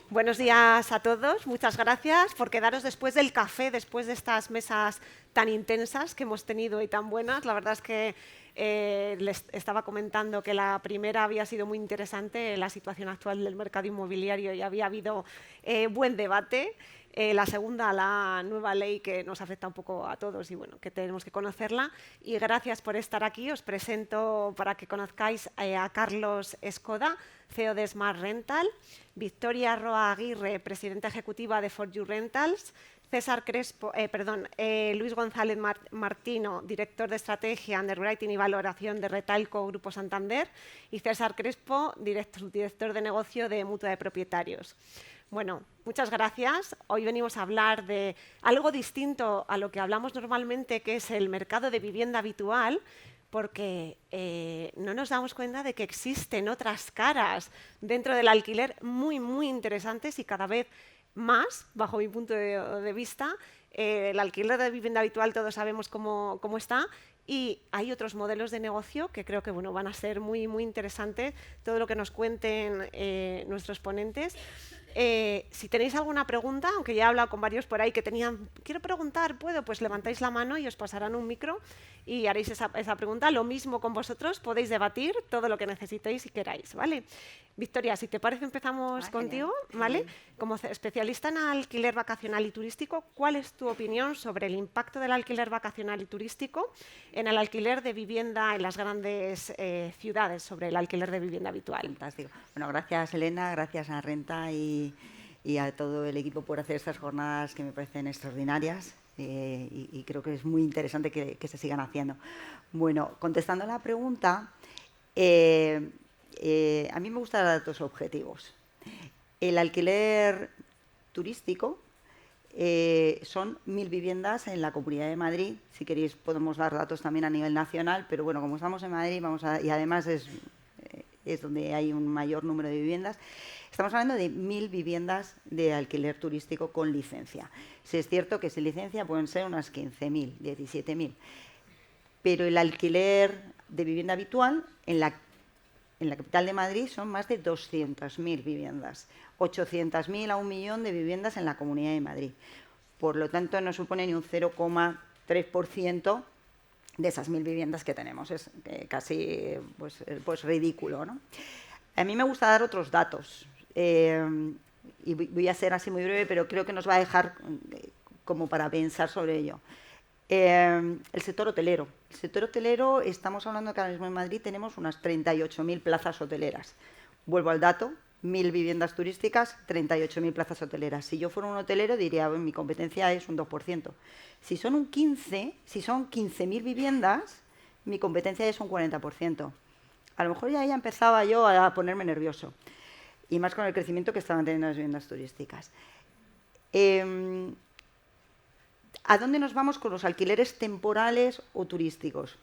Buenos días a todos, muchas gracias por quedaros después del café, después de estas mesas tan intensas que hemos tenido y tan buenas. La verdad es que les estaba comentando que la primera había sido muy interesante, la situación actual del mercado inmobiliario, y había habido buen debate. La segunda, la nueva ley que nos afecta un poco a todos y bueno, que tenemos que conocerla. Y gracias por estar aquí. Os presento para que conozcáis a Carlos Escoda, CEO de Smart Rental, Victoria Roa Aguirre, presidenta ejecutiva de For You Rentals, Luis González Martino, director de estrategia, underwriting y valoración de Retalco Grupo Santander, y César Crespo, director de negocio de Mutua de Propietarios. Bueno, muchas gracias. Hoy venimos a hablar de algo distinto a lo que hablamos normalmente, que es el mercado de vivienda habitual, porque no nos damos cuenta de que existen otras caras dentro del alquiler muy interesantes y cada vez más, bajo mi punto de vista. El alquiler de vivienda habitual todos sabemos cómo está, y hay otros modelos de negocio que creo que bueno, van a ser muy interesantes, todo lo que nos cuenten nuestros ponentes. Si tenéis alguna pregunta, aunque ya he hablado con varios por ahí que tenían, quiero preguntar, ¿puedo? Pues levantáis la mano y os pasarán un micro y haréis esa pregunta. Lo mismo con vosotros, podéis debatir todo lo que necesitéis y queráis, ¿vale? Victoria, si te parece empezamos contigo, ¿vale? Como especialista en alquiler vacacional y turístico, ¿cuál es tu opinión sobre el impacto del alquiler vacacional y turístico en el alquiler de vivienda en las grandes ciudades, sobre el alquiler de vivienda habitual? Fantástico. Bueno, gracias Elena, gracias a Renta y a todo el equipo por hacer estas jornadas que me parecen extraordinarias y creo que es muy interesante que se sigan haciendo. Bueno, contestando a la pregunta, a mí me gustan los datos objetivos. El alquiler turístico son 1.000 viviendas en la Comunidad de Madrid. Si queréis podemos dar datos también a nivel nacional, pero bueno, como estamos en Madrid y además es donde hay un mayor número de viviendas. Estamos hablando de 1.000 viviendas de alquiler turístico con licencia. Sí, es cierto que sin licencia pueden ser unas 15.000, 17.000. Pero el alquiler de vivienda habitual en la capital de Madrid son más de 200.000 viviendas. 800.000 a 1 millón de viviendas en la Comunidad de Madrid. Por lo tanto, no supone ni un 0,3% de esas 1.000 viviendas que tenemos. Es casi pues ridículo, ¿no? A mí me gusta dar otros datos y voy a ser así muy breve, pero creo que nos va a dejar como para pensar sobre ello. El sector hotelero. El sector hotelero, estamos hablando que ahora mismo en Madrid tenemos unas 38.000 plazas hoteleras. Vuelvo al dato, 1.000 viviendas turísticas, 38.000 plazas hoteleras. Si yo fuera un hotelero diría, bueno, mi competencia es un 2%. Si son 15.000 viviendas, mi competencia es un 40%. A lo mejor ya empezaba yo a ponerme nervioso. Y más con el crecimiento que estaban teniendo las viviendas turísticas. ¿A dónde nos vamos con los alquileres temporales o turísticos?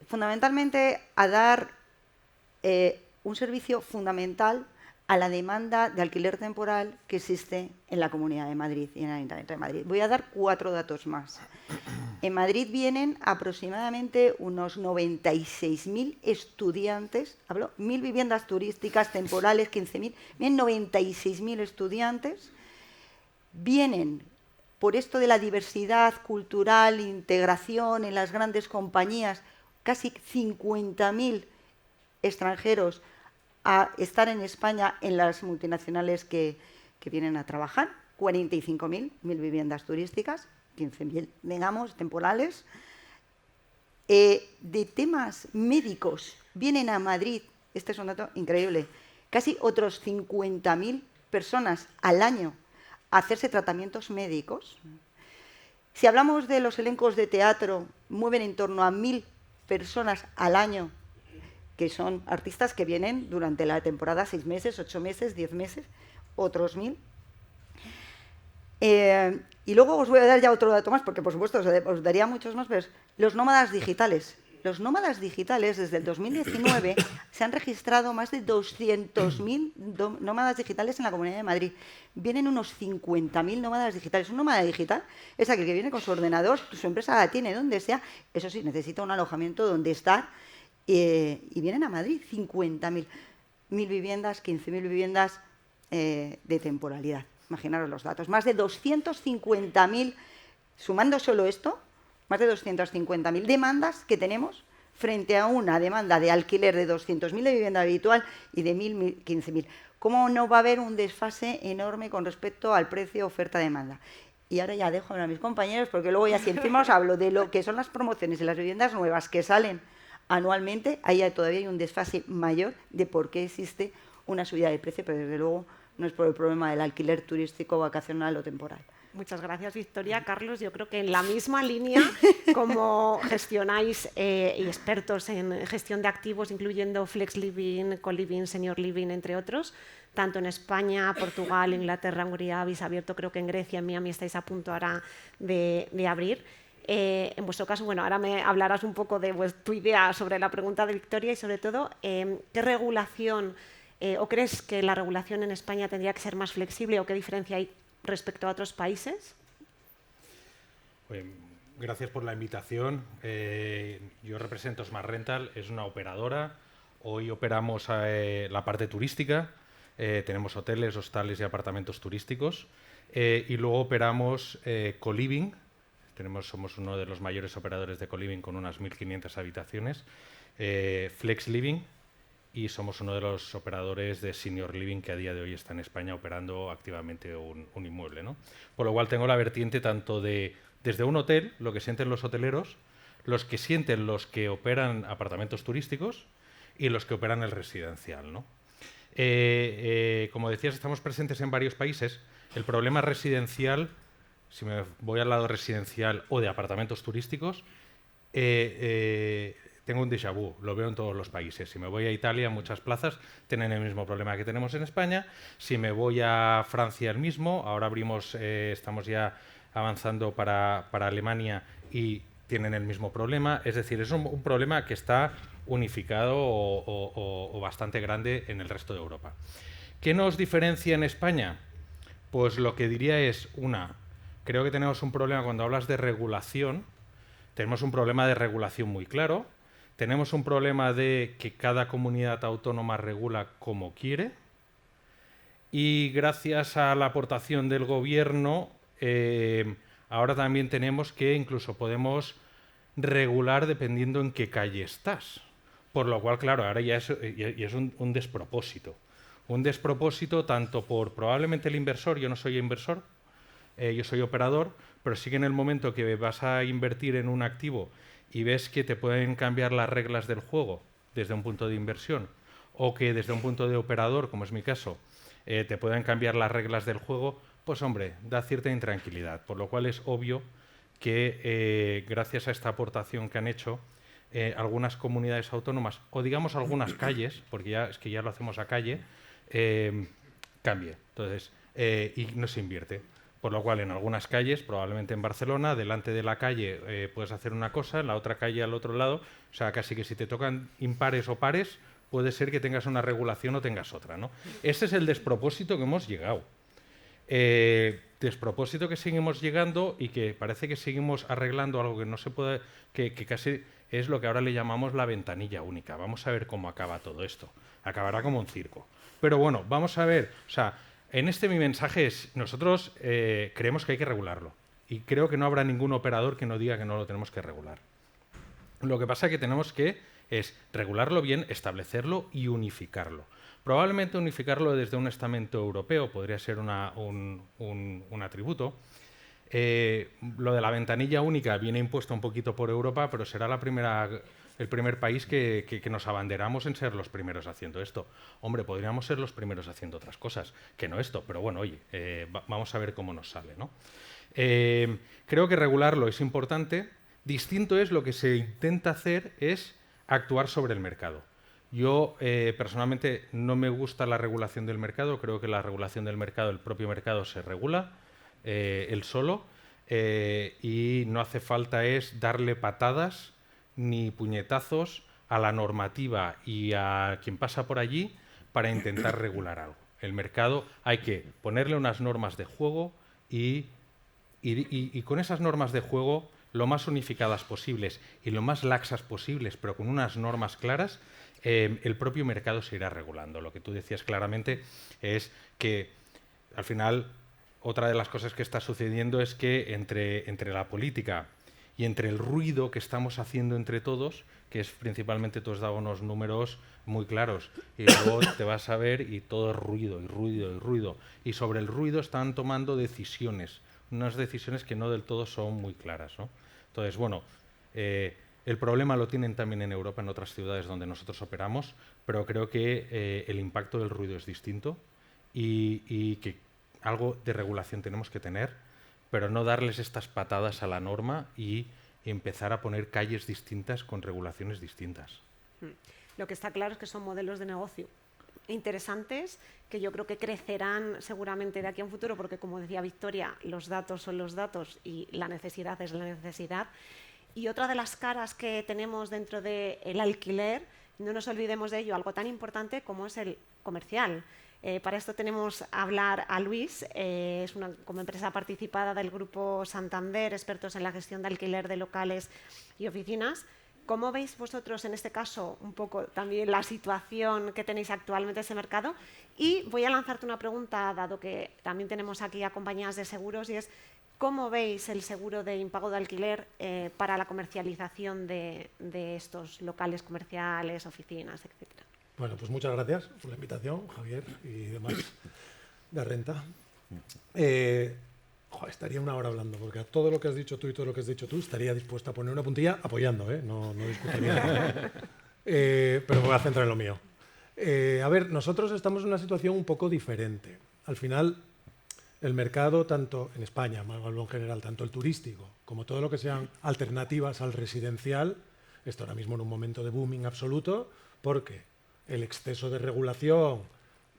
Fundamentalmente a dar un servicio fundamental a la demanda de alquiler temporal que existe en la Comunidad de Madrid y en el Ayuntamiento de Madrid. Voy a dar 4 datos más. En Madrid vienen aproximadamente unos 96.000 estudiantes, hablo, 1.000 viviendas turísticas temporales, 15.000, vienen 96.000 estudiantes, vienen por esto de la diversidad cultural, integración en las grandes compañías, casi 50.000 extranjeros a estar en España en las multinacionales que vienen a trabajar, 45.000 viviendas turísticas, 15.000, digamos, temporales. De temas médicos vienen a Madrid, este es un dato increíble, casi otros 50.000 personas al año a hacerse tratamientos médicos. Si hablamos de los elencos de teatro, mueven en torno a 1.000 personas al año, que son artistas que vienen durante la temporada 6 meses, 8 meses, 10 meses, otros 1.000. Y luego os voy a dar ya otro dato más, porque por supuesto os daría muchos más, pero los nómadas digitales. Los nómadas digitales, desde el 2019, se han registrado más de 200.000 nómadas digitales en la Comunidad de Madrid. Vienen unos 50.000 nómadas digitales. Un nómada digital es aquel que viene con su ordenador, su empresa la tiene donde sea, eso sí, necesita un alojamiento donde estar, y vienen a Madrid 50.000. 1.000 viviendas, 15.000 viviendas, de temporalidad. Imaginaros los datos. Más de 250.000, sumando solo esto, más de 250.000 demandas que tenemos frente a una demanda de alquiler de 200.000 de vivienda habitual y de 1.000, 15.000. ¿Cómo no va a haber un desfase enorme con respecto al precio oferta-demanda? Y ahora ya dejo a mis compañeros, porque luego ya si encima os hablo de lo que son las promociones y las viviendas nuevas que salen anualmente, ahí todavía hay un desfase mayor de por qué existe una subida de precio, pero desde luego no es por el problema del alquiler turístico, vacacional o temporal. Muchas gracias, Victoria. Carlos, yo creo que en la misma línea, como gestionáis y expertos en gestión de activos, incluyendo Flex Living, Co-Living, Senior Living, entre otros, tanto en España, Portugal, Inglaterra, Hungría, habéis abierto, creo que en Grecia, en Miami estáis a punto ahora de abrir. En vuestro caso, bueno, ahora me hablarás un poco de tu idea sobre la pregunta de Victoria y sobre todo, ¿qué regulación o crees que la regulación en España tendría que ser más flexible o qué diferencia hay respecto a otros países? Gracias por la invitación. Yo represento Smart Rental, es una operadora. Hoy operamos la parte turística, tenemos hoteles, hostales y apartamentos turísticos. Y luego operamos Co-Living. Somos uno de los mayores operadores de Co-Living con unas 1.500 habitaciones. Flex Living. Y somos uno de los operadores de Senior Living que a día de hoy está en España operando activamente un inmueble, ¿no? Por lo cual tengo la vertiente tanto desde un hotel, lo que sienten los hoteleros, los que sienten los que operan apartamentos turísticos y los que operan el residencial, ¿no? Como decías, estamos presentes en varios países. El problema residencial, si me voy al lado residencial o de apartamentos turísticos, tengo un déjà vu, lo veo en todos los países. Si me voy a Italia, muchas plazas tienen el mismo problema que tenemos en España. Si me voy a Francia, el mismo. Ahora estamos ya avanzando para Alemania y tienen el mismo problema. Es decir, es un problema que está unificado o bastante grande en el resto de Europa. ¿Qué nos diferencia en España? Pues lo que diría es, creo que tenemos un problema cuando hablas de regulación. Tenemos un problema de regulación muy claro. Tenemos un problema de que cada comunidad autónoma regula como quiere y gracias a la aportación del gobierno ahora también tenemos que incluso podemos regular dependiendo en qué calle estás. Por lo cual, claro, ahora ya es un despropósito. Un despropósito tanto por probablemente el inversor, yo no soy inversor, yo soy operador, pero sí que en el momento que vas a invertir en un activo y ves que te pueden cambiar las reglas del juego desde un punto de inversión o que desde un punto de operador, como es mi caso, te pueden cambiar las reglas del juego, pues hombre, da cierta intranquilidad. Por lo cual es obvio que gracias a esta aportación que han hecho algunas comunidades autónomas o digamos algunas calles, porque ya lo hacemos a calle, cambie. Entonces, y no se invierte. Por lo cual, en algunas calles, probablemente en Barcelona, delante de la calle puedes hacer una cosa, en la otra calle al otro lado. O sea, casi que si te tocan impares o pares, puede ser que tengas una regulación o tengas otra, ¿no? Ese es el despropósito que hemos llegado. Despropósito que seguimos llegando y que parece que seguimos arreglando algo que no se puede, que casi es lo que ahora le llamamos la ventanilla única. Vamos a ver cómo acaba todo esto. Acabará como un circo. Pero bueno, vamos a ver, o sea, en mi mensaje es, nosotros creemos que hay que regularlo y creo que no habrá ningún operador que no diga que no lo tenemos que regular. Lo que pasa que tenemos que es regularlo bien, establecerlo y unificarlo. Probablemente unificarlo desde un estamento europeo podría ser un atributo. Lo de la ventanilla única viene impuesto un poquito por Europa, pero será el primer país que nos abanderamos en ser los primeros haciendo esto. Hombre, podríamos ser los primeros haciendo otras cosas, que no esto, pero bueno, oye, vamos a ver cómo nos sale, ¿no? Creo que regularlo es importante. Distinto es lo que se intenta hacer es actuar sobre el mercado. Yo personalmente no me gusta la regulación del mercado, creo que la regulación del mercado, el propio mercado se regula él solo y no hace falta es darle patadas ni puñetazos a la normativa y a quien pasa por allí para intentar regular algo. El mercado hay que ponerle unas normas de juego y con esas normas de juego lo más unificadas posibles y lo más laxas posibles, pero con unas normas claras, el propio mercado se irá regulando. Lo que tú decías claramente es que, al final, otra de las cosas que está sucediendo es que entre la política y entre el ruido que estamos haciendo entre todos, que es principalmente, tú has dado unos números muy claros, y luego te vas a ver y todo es ruido, y ruido, y ruido. Y sobre el ruido están tomando decisiones, unas decisiones que no del todo son muy claras, ¿no? Entonces, bueno, el problema lo tienen también en Europa, en otras ciudades donde nosotros operamos, pero creo que el impacto del ruido es distinto y que algo de regulación tenemos que tener, pero no darles estas patadas a la norma y empezar a poner calles distintas con regulaciones distintas. Lo que está claro es que son modelos de negocio interesantes que yo creo que crecerán seguramente de aquí a un futuro, porque como decía Victoria, los datos son los datos y la necesidad es la necesidad. Y otra de las caras que tenemos dentro del alquiler, no nos olvidemos de ello, algo tan importante como es el comercial. Para esto tenemos a hablar a Luis, es como empresa participada del Grupo Santander, expertos en la gestión de alquiler de locales y oficinas. ¿Cómo veis vosotros en este caso un poco también la situación que tenéis actualmente en ese mercado? Y voy a lanzarte una pregunta, dado que también tenemos aquí a compañías de seguros, y es ¿cómo veis el seguro de impago de alquiler para la comercialización de estos locales comerciales, oficinas, etcétera? Bueno, pues muchas gracias por la invitación, Javier y demás de Renta. Estaría una hora hablando, porque a todo lo que has dicho tú y todo lo que has dicho tú estaría dispuesta a poner una puntilla apoyando, no discutiría. Pero me voy a centrar en lo mío. A ver, nosotros estamos en una situación un poco diferente. Al final, el mercado, tanto en España, en general, tanto el turístico como todo lo que sean alternativas al residencial, está ahora mismo en un momento de booming absoluto, porque el exceso de regulación,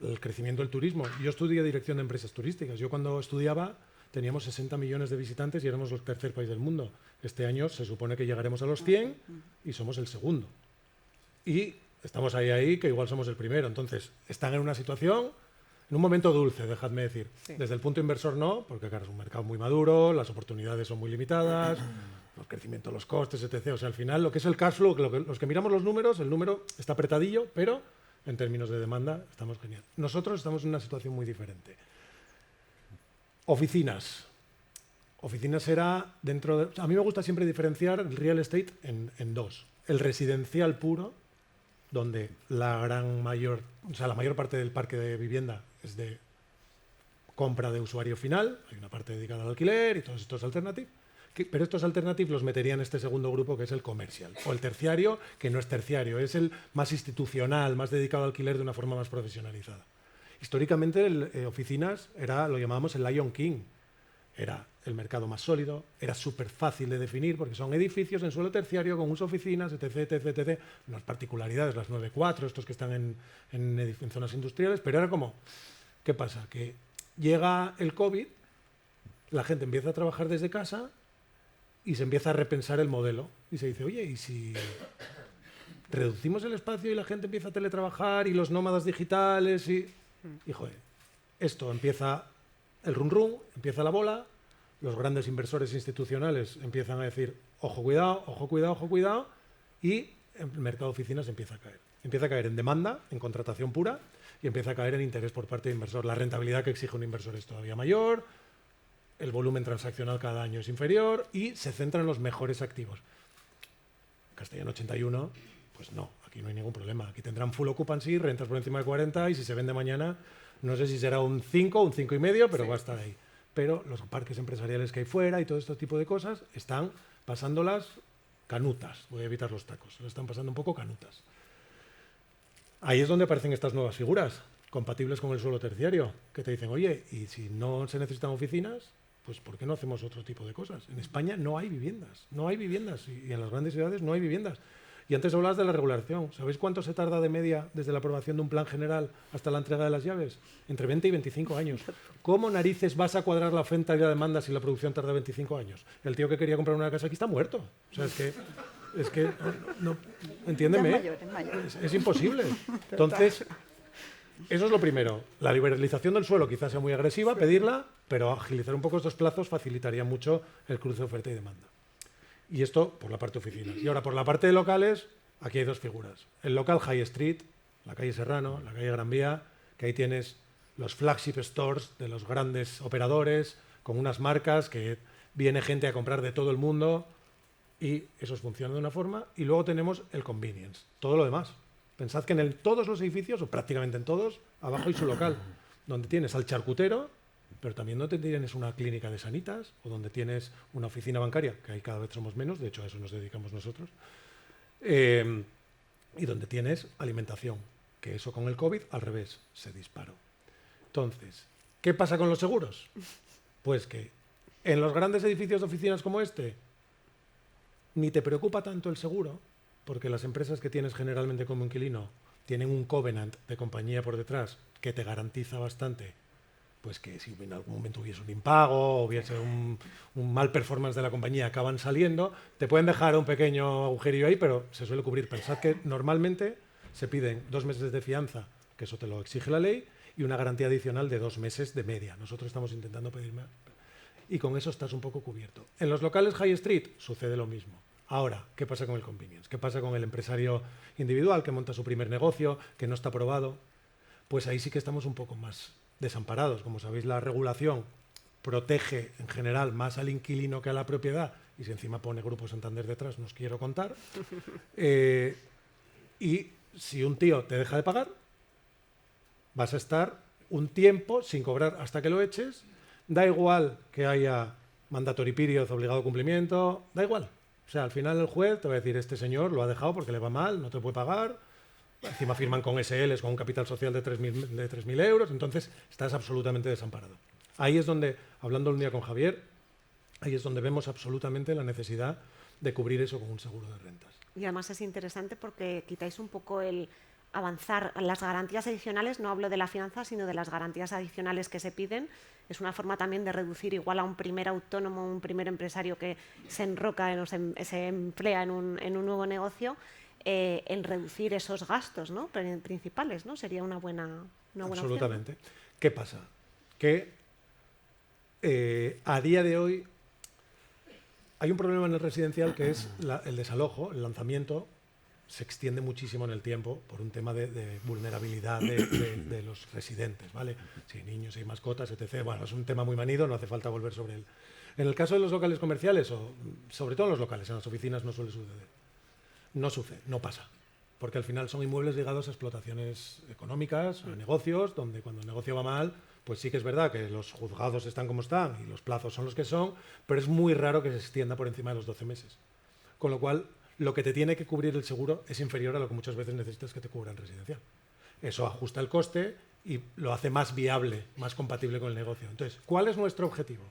el crecimiento del turismo. Yo estudié dirección de empresas turísticas. Yo cuando estudiaba teníamos 60 millones de visitantes y éramos el tercer país del mundo. Este año se supone que llegaremos a los 100 y somos el segundo. Y estamos ahí que igual somos el primero. Entonces, están en una situación, en un momento dulce, dejadme decir. Sí. Desde el punto inversor no, porque claro, es un mercado muy maduro, las oportunidades son muy limitadas, el crecimiento de los costes, etc. O sea, al final, lo que es el cash flow, los que miramos los números, el número está apretadillo, pero en términos de demanda estamos genial. Nosotros estamos en una situación muy diferente. Oficinas. Oficinas era dentro de... A mí me gusta siempre diferenciar el real estate en dos. El residencial puro, donde la mayor parte del parque de vivienda es de compra de usuario final, hay una parte dedicada al alquiler y todos estos alternativos, pero estos alternativos los metería en este segundo grupo, que es el comercial, o el terciario, que no es terciario, es el más institucional, más dedicado al alquiler de una forma más profesionalizada. Históricamente, oficinas lo llamábamos el Lion King. Era el mercado más sólido, era súper fácil de definir porque son edificios en suelo terciario con uso oficinas, etc. Unas particularidades, las 9-4, estos que están en zonas industriales, pero era como, ¿qué pasa? Que llega el COVID, la gente empieza a trabajar desde casa y se empieza a repensar el modelo. Y se dice, oye, ¿y si reducimos el espacio y la gente empieza a teletrabajar y los nómadas digitales y joder, esto empieza el run, empieza la bola, los grandes inversores institucionales empiezan a decir, ojo, cuidado, y el mercado de oficinas empieza a caer. Empieza a caer en demanda, en contratación pura, y empieza a caer en interés por parte de inversor. La rentabilidad que exige un inversor es todavía mayor, el volumen transaccional cada año es inferior y se centra en los mejores activos. Castellano 81, pues no, aquí no hay ningún problema. Aquí tendrán full occupancy, rentas por encima de 40 y si se vende mañana, no sé si será un 5 o un 5,5, pero sí, va a estar ahí. Pero los parques empresariales que hay fuera y todo este tipo de cosas están pasándolas canutas. Voy a evitar los tacos, lo están pasando un poco canutas. Ahí es donde aparecen estas nuevas figuras, compatibles con el suelo terciario, que te dicen, oye, y si no se necesitan oficinas, pues ¿por qué no hacemos otro tipo de cosas? En España no hay viviendas, y en las grandes ciudades no hay viviendas. Y antes hablabas de la regulación. ¿Sabéis cuánto se tarda de media desde la aprobación de un plan general hasta la entrega de las llaves? Entre 20 y 25 años. ¿Cómo narices vas a cuadrar la oferta y la demanda si la producción tarda 25 años? El tío que quería comprar una casa aquí está muerto. O sea, es que no, entiéndeme, es imposible. Entonces, eso es lo primero. La liberalización del suelo quizás sea muy agresiva, pedirla, pero agilizar un poco estos plazos facilitaría mucho el cruce de oferta y demanda. Y esto por la parte de oficinas. Y ahora por la parte de locales, aquí hay dos figuras. El local High Street, la calle Serrano, la calle Gran Vía, que ahí tienes los flagship stores de los grandes operadores, con unas marcas que viene gente a comprar de todo el mundo y esos funcionan de una forma. Y luego tenemos el convenience, todo lo demás. Pensad que en todos los edificios, o prácticamente en todos, abajo hay su local, donde tienes al charcutero, pero también donde tienes una clínica de sanitas o donde tienes una oficina bancaria, que ahí cada vez somos menos, de hecho a eso nos dedicamos nosotros, y donde tienes alimentación, que eso con el COVID al revés, se disparó. Entonces, ¿qué pasa con los seguros? Pues que en los grandes edificios de oficinas como este, ni te preocupa tanto el seguro, porque las empresas que tienes generalmente como inquilino tienen un covenant de compañía por detrás que te garantiza bastante, pues que si en algún momento hubiese un impago o hubiese un mal performance de la compañía, acaban saliendo, te pueden dejar un pequeño agujerillo ahí, pero se suele cubrir. Pensad que normalmente se piden 2 meses de fianza, que eso te lo exige la ley, y una garantía adicional de 2 meses de media. Nosotros estamos intentando pedir más. Y con eso estás un poco cubierto. En los locales High Street sucede lo mismo. Ahora, ¿qué pasa con el convenience? ¿Qué pasa con el empresario individual que monta su primer negocio, que no está aprobado? Pues ahí sí que estamos un poco más desamparados. Como sabéis, la regulación protege en general más al inquilino que a la propiedad, y si encima pone Grupo Santander detrás, no os quiero contar. Y si un tío te deja de pagar, vas a estar un tiempo sin cobrar hasta que lo eches. Da igual que haya mandatory period, obligado cumplimiento, da igual. O sea, al final el juez te va a decir, este señor lo ha dejado porque le va mal, no te puede pagar. Encima firman con SLs, con un capital social de 3.000 euros, entonces estás absolutamente desamparado. Ahí es donde, hablando un día con Javier, ahí es donde vemos absolutamente la necesidad de cubrir eso con un seguro de rentas. Y además es interesante porque quitáis un poco el avanzar. Las garantías adicionales, no hablo de la fianza, sino de las garantías adicionales que se piden. Es una forma también de reducir igual a un primer autónomo, un primer empresario que se enroca, se emplea en un nuevo negocio, en reducir esos gastos, ¿no?, principales, ¿no? Sería una buena Absolutamente. opción. ¿Qué pasa? Que a día de hoy hay un problema en el residencial que es el desalojo, el lanzamiento se extiende muchísimo en el tiempo por un tema de vulnerabilidad de los residentes, ¿vale? Si hay niños, si hay mascotas, etc. Bueno, es un tema muy manido, no hace falta volver sobre él. En el caso de los locales comerciales, o sobre todo en los locales, en las oficinas no suele suceder. No sucede, no pasa. Porque al final son inmuebles ligados a explotaciones económicas, a negocios, donde cuando el negocio va mal, pues sí que es verdad que los juzgados están como están y los plazos son los que son, pero es muy raro que se extienda por encima de los 12 meses. Con lo cual, lo que te tiene que cubrir el seguro es inferior a lo que muchas veces necesitas que te cubra en residencial. Eso ajusta el coste y lo hace más viable, más compatible con el negocio. Entonces, ¿cuál es nuestro objetivo?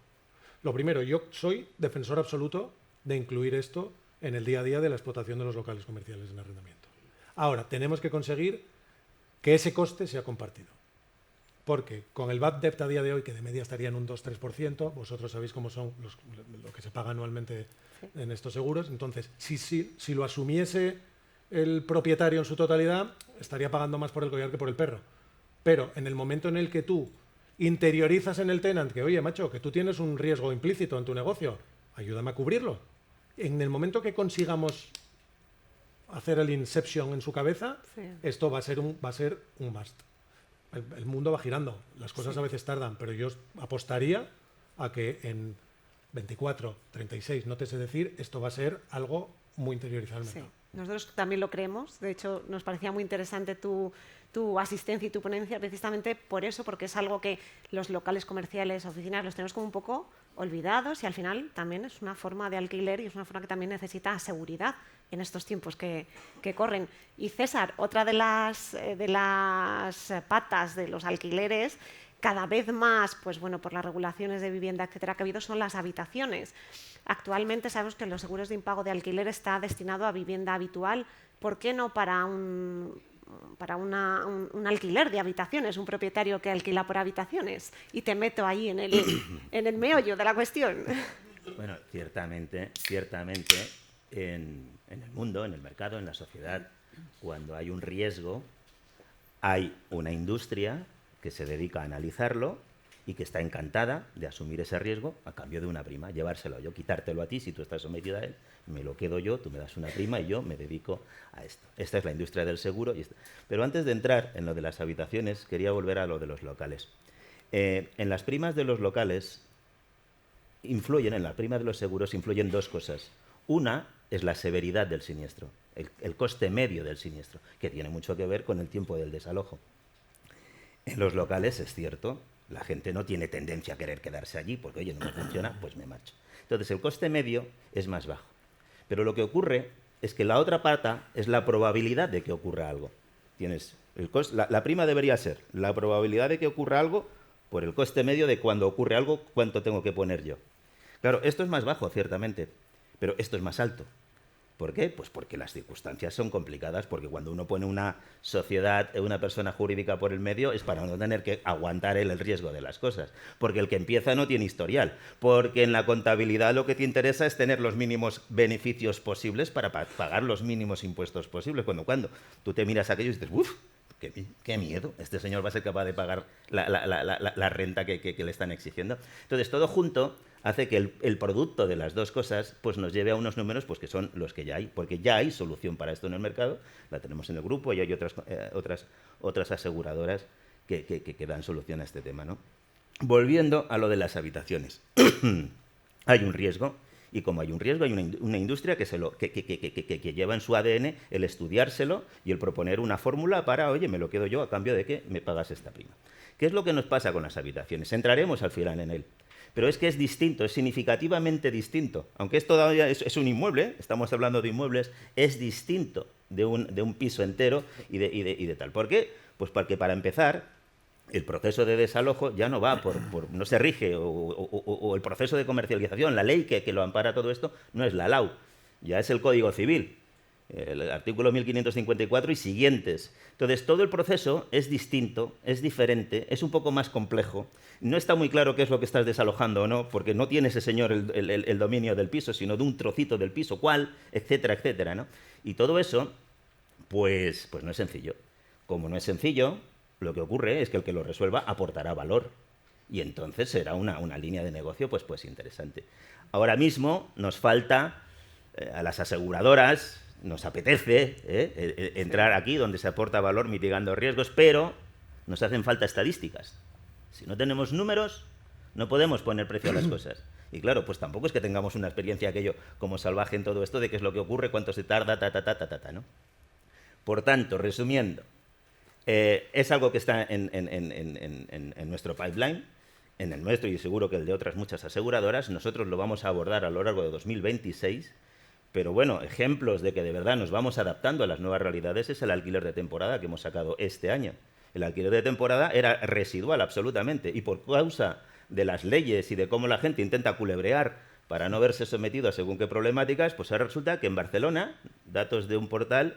Lo primero, yo soy defensor absoluto de incluir esto en el día a día de la explotación de los locales comerciales en arrendamiento. Ahora, tenemos que conseguir que ese coste sea compartido. Porque con el bad debt a día de hoy, que de media estaría en un 2-3%, vosotros sabéis cómo son lo que se paga anualmente en estos seguros. Entonces, si lo asumiese el propietario en su totalidad, estaría pagando más por el collar que por el perro. Pero en el momento en el que tú interiorizas en el tenant que, oye, macho, que tú tienes un riesgo implícito en tu negocio, ayúdame a cubrirlo. En el momento que consigamos hacer el inception en su cabeza, sí, esto va a ser un must. El mundo va girando, las cosas a veces tardan, pero yo apostaría a que en 24, 36, no te sé decir, esto va a ser algo muy interiorizado al mercado. Sí, nosotros también lo creemos. De hecho, nos parecía muy interesante tu asistencia y tu ponencia precisamente por eso, porque es algo que los locales comerciales, oficinas, los tenemos como un poco olvidados y al final también es una forma de alquiler y es una forma que también necesita seguridad en estos tiempos que corren. Y César, otra de las patas de los alquileres, cada vez más, pues bueno, por las regulaciones de vivienda, etcétera, que ha habido, son las habitaciones. Actualmente sabemos que los seguros de impago de alquiler está destinado a vivienda habitual. ¿Por qué no para un alquiler de habitaciones, un propietario que alquila por habitaciones? Y te meto ahí en el meollo de la cuestión. Bueno, ciertamente en el mundo, en el mercado, en la sociedad, cuando hay un riesgo, hay una industria que se dedica a analizarlo y que está encantada de asumir ese riesgo a cambio de una prima, llevárselo yo, quitártelo a ti si tú estás sometida a él, me lo quedo yo, tú me das una prima y yo me dedico a esto. Esta es la industria del seguro. Pero antes de entrar en lo de las habitaciones, quería volver a lo de los locales. En las primas de los locales en la prima de los seguros influyen dos cosas. Una es la severidad del siniestro, el coste medio del siniestro, que tiene mucho que ver con el tiempo del desalojo. En los locales es cierto, la gente no tiene tendencia a querer quedarse allí porque, oye, no me funciona, pues me marcho. Entonces, el coste medio es más bajo. Pero lo que ocurre es que la otra pata es la probabilidad de que ocurra algo. Tienes la prima debería ser la probabilidad de que ocurra algo por el coste medio de cuando ocurre algo, cuánto tengo que poner yo. Claro, esto es más bajo, ciertamente, pero esto es más alto. ¿Por qué? Pues porque las circunstancias son complicadas, porque cuando uno pone una sociedad, una persona jurídica por el medio, es para no tener que aguantar el riesgo de las cosas. Porque el que empieza no tiene historial. Porque en la contabilidad lo que te interesa es tener los mínimos beneficios posibles para pagar los mínimos impuestos posibles. Cuando tú te miras a aquello y dices, uff, qué miedo, este señor va a ser capaz de pagar la renta que le están exigiendo. Entonces, todo junto hace que el producto de las dos cosas pues nos lleve a unos números pues que son los que ya hay, porque ya hay solución para esto en el mercado, la tenemos en el grupo y hay otras aseguradoras que dan solución a este tema, ¿no? Volviendo a lo de las habitaciones. Hay un riesgo, y como hay un riesgo, hay una industria que lleva en su ADN el estudiárselo y el proponer una fórmula para, oye, me lo quedo yo a cambio de que me pagas esta prima. ¿Qué es lo que nos pasa con las habitaciones? Entraremos al final en él. Pero es que es distinto, es significativamente distinto. Aunque es todavía es un inmueble, estamos hablando de inmuebles, es distinto de un piso entero y de tal. ¿Por qué? Pues porque para empezar, el proceso de desalojo ya no va no se rige, o el proceso de comercialización, la ley que lo ampara todo esto, no es la LAU, ya es el Código Civil. El artículo 1554 y siguientes. Entonces, todo el proceso es distinto, es diferente, es un poco más complejo. No está muy claro qué es lo que estás desalojando o no, porque no tiene ese señor el dominio del piso, sino de un trocito del piso, cuál, etcétera, etcétera, ¿no? Y todo eso, pues no es sencillo. Como no es sencillo, lo que ocurre es que el que lo resuelva aportará valor. Y entonces será una línea de negocio pues interesante. Ahora mismo nos falta a las aseguradoras, nos apetece entrar aquí donde se aporta valor mitigando riesgos, pero nos hacen falta estadísticas. Si no tenemos números, no podemos poner precio a las cosas. Y claro, pues tampoco es que tengamos una experiencia aquello como salvaje en todo esto de qué es lo que ocurre, cuánto se tarda, ¿no? Por tanto, resumiendo, es algo que está en nuestro pipeline, en el nuestro y seguro que el de otras muchas aseguradoras. Nosotros lo vamos a abordar a lo largo de 2026. Pero bueno, ejemplos de que de verdad nos vamos adaptando a las nuevas realidades es el alquiler de temporada que hemos sacado este año. El alquiler de temporada era residual absolutamente y por causa de las leyes y de cómo la gente intenta culebrear para no verse sometido a según qué problemáticas, pues ahora resulta que en Barcelona, datos de un portal,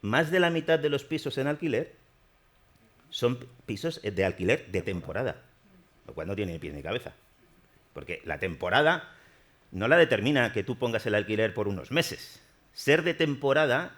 más de la mitad de los pisos en alquiler son pisos de alquiler de temporada, lo cual no tiene ni pie ni cabeza. Porque la temporada no la determina que tú pongas el alquiler por unos meses. Ser de temporada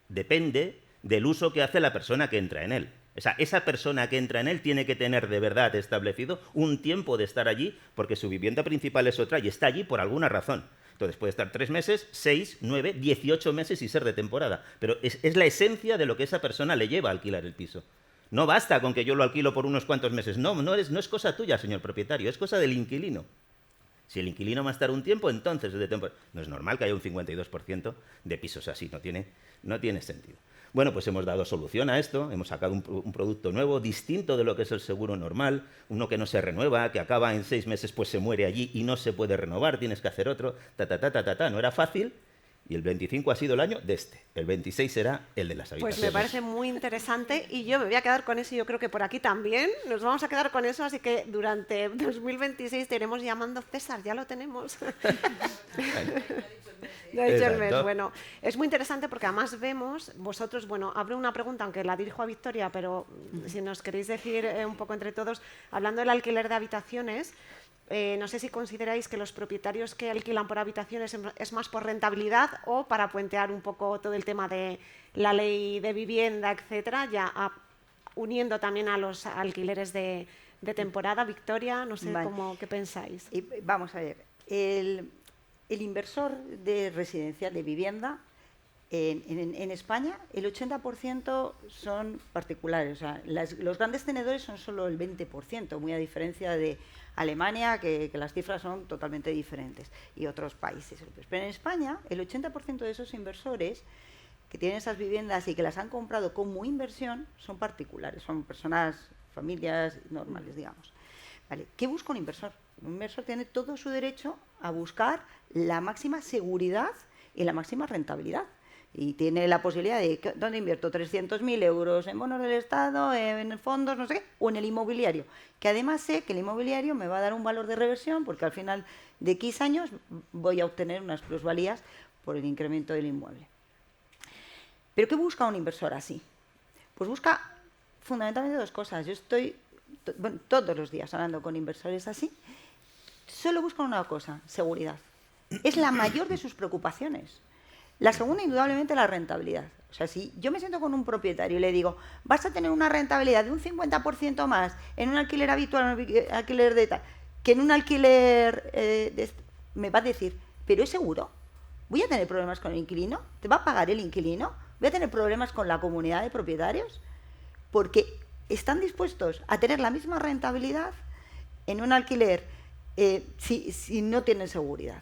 depende del uso que hace la persona que entra en él. O sea, esa persona que entra en él tiene que tener de verdad establecido un tiempo de estar allí porque su vivienda principal es otra y está allí por alguna razón. Entonces puede estar 3 meses, 6, 9, 18 meses y ser de temporada. Pero es la esencia de lo que esa persona le lleva a alquilar el piso. No basta con que yo lo alquilo por unos cuantos meses. No es cosa tuya, señor propietario, es cosa del inquilino. Si el inquilino va a estar un tiempo, entonces es de temporada. No es normal que haya un 52% de pisos así, no tiene sentido. Bueno, pues hemos dado solución a esto, hemos sacado un producto nuevo, distinto de lo que es el seguro normal, uno que no se renueva, que acaba en 6 meses, pues se muere allí y no se puede renovar, tienes que hacer otro, no era fácil. Y el 25 ha sido el año de este. El 26 será el de las habitaciones. Pues me parece muy interesante y yo me voy a quedar con eso y yo creo que por aquí también nos vamos a quedar con eso, así que durante 2026 te iremos llamando César, ya lo tenemos. Lo ha dicho el mes. Bueno, es muy interesante porque además vemos, vosotros, bueno, abro una pregunta, aunque la dirijo a Victoria, pero si nos queréis decir un poco entre todos, hablando del alquiler de habitaciones, no sé si consideráis que los propietarios que alquilan por habitaciones es más por rentabilidad o para puentear un poco todo el tema de la ley de vivienda, etcétera, ya uniendo también a los alquileres de de temporada, Victoria, no sé Vale. qué pensáis. Vamos a ver, el inversor de residencial, de vivienda, en España el 80% son particulares. O sea, los grandes tenedores son solo el 20%, muy a diferencia de Alemania, que las cifras son totalmente diferentes, y otros países. Pero en España el 80% de esos inversores que tienen esas viviendas y que las han comprado como inversión son particulares, son personas, familias normales, digamos. Vale. ¿Qué busca un inversor? Un inversor tiene todo su derecho a buscar la máxima seguridad y la máxima rentabilidad. Y tiene la posibilidad de, ¿dónde invierto? 300.000 euros en bonos del Estado, en fondos, no sé qué, o en el inmobiliario. Que además sé que el inmobiliario me va a dar un valor de reversión porque al final de X años voy a obtener unas plusvalías por el incremento del inmueble. ¿Pero qué busca un inversor así? Pues busca fundamentalmente dos cosas. Yo estoy todos los días hablando con inversores así. Solo buscan una cosa, seguridad. Es la mayor de sus preocupaciones. La segunda, indudablemente, la rentabilidad. O sea, si yo me siento con un propietario y le digo, vas a tener una rentabilidad de un 50% más en un alquiler habitual, en un alquiler de tal, que en un alquiler me va a decir, ¿pero es seguro? ¿Voy a tener problemas con el inquilino? ¿Te va a pagar el inquilino? ¿Voy a tener problemas con la comunidad de propietarios? Porque están dispuestos a tener la misma rentabilidad en un alquiler si no tienen seguridad.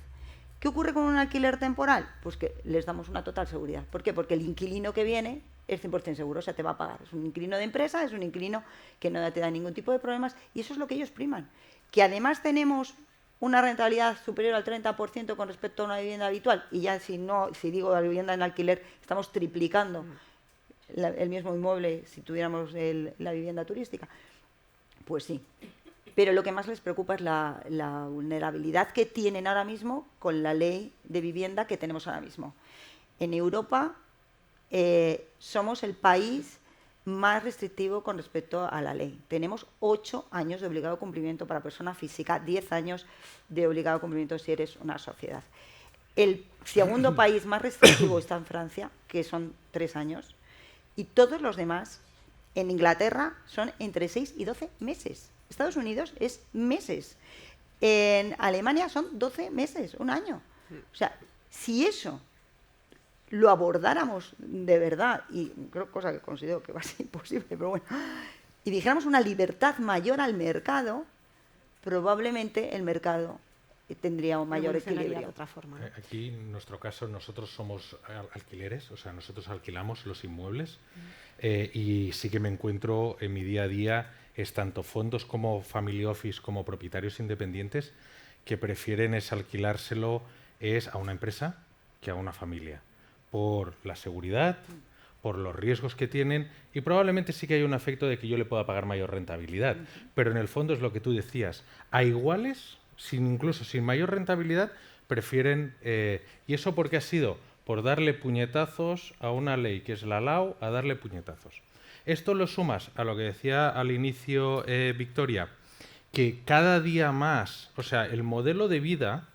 ¿Qué ocurre con un alquiler temporal? Pues que les damos una total seguridad. ¿Por qué? Porque el inquilino que viene es 100% seguro, o sea, te va a pagar. Es un inquilino de empresa, es un inquilino que no te da ningún tipo de problemas, y eso es lo que ellos priman. Que además tenemos una rentabilidad superior al 30% con respecto a una vivienda habitual, y ya si digo la vivienda en alquiler, estamos triplicando el mismo inmueble si tuviéramos la vivienda turística. Pues sí. Pero lo que más les preocupa es la vulnerabilidad que tienen ahora mismo con la ley de vivienda que tenemos ahora mismo. En Europa somos el país más restrictivo con respecto a la ley. Tenemos 8 años de obligado cumplimiento para persona física, 10 años de obligado cumplimiento si eres una sociedad. El segundo país más restrictivo está en Francia, que son 3 años, y todos los demás, en Inglaterra, son entre 6 y 12 meses. Estados Unidos es meses. En Alemania son 12 meses, un año. O sea, si eso lo abordáramos de verdad, y creo cosa que considero que va a ser imposible, pero bueno, y dijéramos una libertad mayor al mercado, probablemente el mercado tendría un mayor equilibrio. De otra forma, ¿no? Aquí, en nuestro caso, nosotros somos alquileres, o sea, nosotros alquilamos los inmuebles y sí que me encuentro en mi día a día tanto fondos como family office como propietarios independientes que prefieren alquilárselo a una empresa que a una familia, por la seguridad, por los riesgos que tienen, y probablemente sí que hay un efecto de que yo le pueda pagar mayor rentabilidad, pero en el fondo es lo que tú decías, a iguales, incluso sin mayor rentabilidad, prefieren, y eso porque ha sido por darle puñetazos a una ley que es la LAO, a darle puñetazos. Esto lo sumas a lo que decía al inicio Victoria, que cada día más, o sea, el modelo de vida,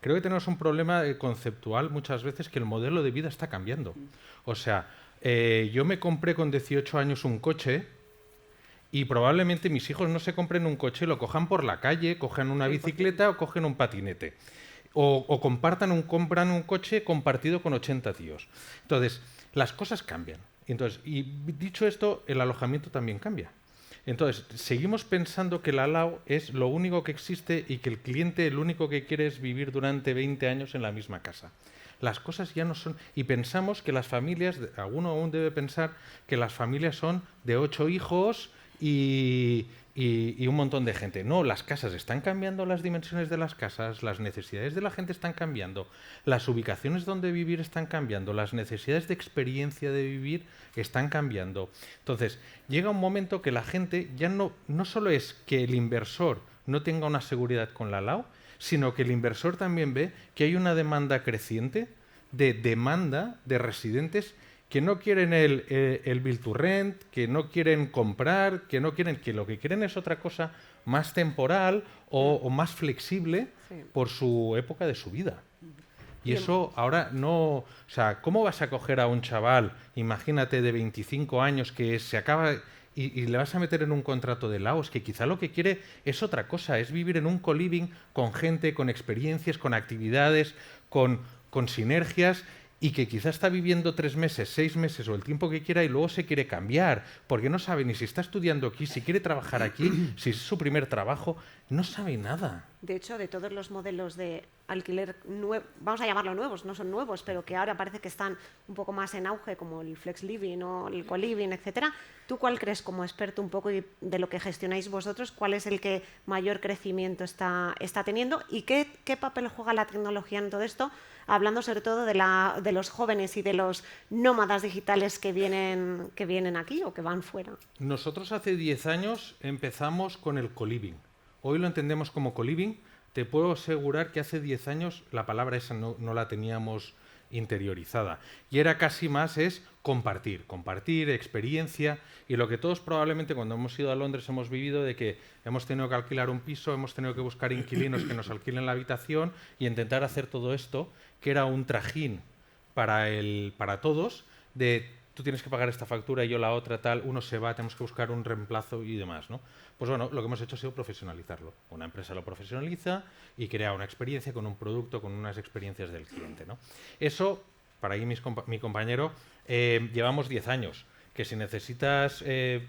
creo que tenemos un problema conceptual muchas veces, que el modelo de vida está cambiando. O sea, yo me compré con 18 años un coche y probablemente mis hijos no se compren un coche, lo cojan por la calle, cojan una bicicleta o cogen un patinete. O compran un coche compartido con 80 tíos. Entonces, las cosas cambian. Entonces, y dicho esto, el alojamiento también cambia. Entonces, seguimos pensando que la LAO es lo único que existe y que el cliente lo único que quiere es vivir durante 20 años en la misma casa. Las cosas ya no son... Y pensamos que las familias, alguno aún debe pensar que las familias son de 8 hijos y un montón de gente. No, las casas están cambiando, las dimensiones de las casas, las necesidades de la gente están cambiando, las ubicaciones donde vivir están cambiando, las necesidades de experiencia de vivir están cambiando. Entonces, llega un momento que la gente ya no solo es que el inversor no tenga una seguridad con la LAO, sino que el inversor también ve que hay una demanda creciente de demanda de residentes que no quieren el build to rent, que no quieren comprar, que lo que quieren es otra cosa más temporal o más flexible por su época de su vida. Y eso ahora no... O sea, ¿cómo vas a coger a un chaval, imagínate, de 25 años que se acaba y le vas a meter en un contrato de Laos, que quizá lo que quiere es otra cosa, es vivir en un co-living con gente, con experiencias, con actividades, con sinergias, y que quizá está viviendo 3 meses, 6 meses o el tiempo que quiera y luego se quiere cambiar, porque no sabe ni si está estudiando aquí, si quiere trabajar aquí, si es su primer trabajo, no sabe nada. De hecho, de todos los modelos de alquiler, vamos a llamarlo nuevos, no son nuevos, pero que ahora parece que están un poco más en auge, como el flex living o el co-living, etcétera. ¿Tú cuál crees, como experto un poco de lo que gestionáis vosotros, cuál es el que mayor crecimiento está teniendo y qué papel juega la tecnología en todo esto? Hablando sobre todo de los jóvenes y de los nómadas digitales que vienen aquí o que van fuera. Nosotros hace 10 años empezamos con el co-living. Hoy lo entendemos como co-living. Te puedo asegurar que hace 10 años la palabra esa no la teníamos interiorizada. Y era casi más compartir experiencia, y lo que todos probablemente cuando hemos ido a Londres hemos vivido, de que hemos tenido que alquilar un piso, hemos tenido que buscar inquilinos que nos alquilen la habitación y intentar hacer todo esto, que era un trajín para todos, de tú tienes que pagar esta factura y yo la otra, tal, uno se va, tenemos que buscar un reemplazo y demás, ¿no? Pues bueno, lo que hemos hecho ha sido profesionalizarlo. Una empresa lo profesionaliza y crea una experiencia con un producto, con unas experiencias del cliente, ¿no? Eso, para ahí mi compañero, llevamos 10 años. Que si necesitas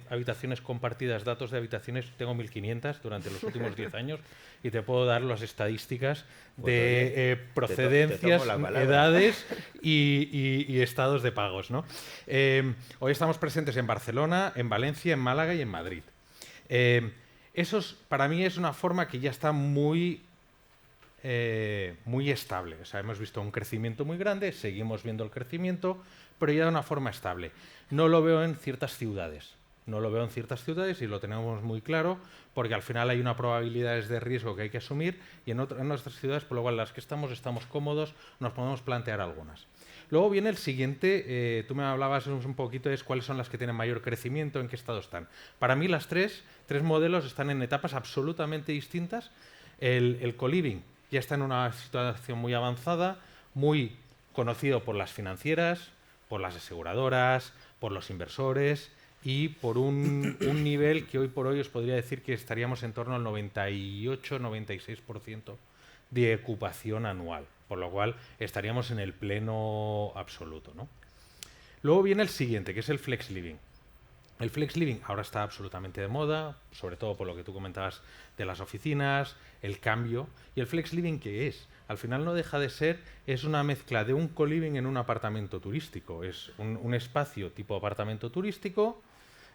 habitaciones compartidas, datos de habitaciones, tengo 1500 durante los últimos 10 años y te puedo dar las estadísticas de procedencias, edades y estados de pagos, ¿no? Hoy estamos presentes en Barcelona, en Valencia, en Málaga y en Madrid. Para mí es una forma que ya está muy estable. O sea, hemos visto un crecimiento muy grande, seguimos viendo el crecimiento, pero ya de una forma estable. No lo veo en ciertas ciudades. No lo veo en ciertas ciudades y lo tenemos muy claro, porque al final hay una probabilidades de riesgo que hay que asumir y en nuestras ciudades, por lo cual las que estamos cómodos, nos podemos plantear algunas. Luego viene el siguiente, tú me hablabas un poquito de cuáles son las que tienen mayor crecimiento, en qué estado están. Para mí las tres modelos están en etapas absolutamente distintas. El co-living ya está en una situación muy avanzada, muy conocido por las financieras, por las aseguradoras, por los inversores y por un nivel que hoy por hoy os podría decir que estaríamos en torno al 98-96% de ocupación anual, por lo cual estaríamos en el pleno absoluto, ¿no? Luego viene el siguiente, que es el flex living. El flex living ahora está absolutamente de moda, sobre todo por lo que tú comentabas de las oficinas, el cambio. ¿Y el flex living qué es? Al final no deja de ser, es una mezcla de un co-living en un apartamento turístico. Es un espacio tipo apartamento turístico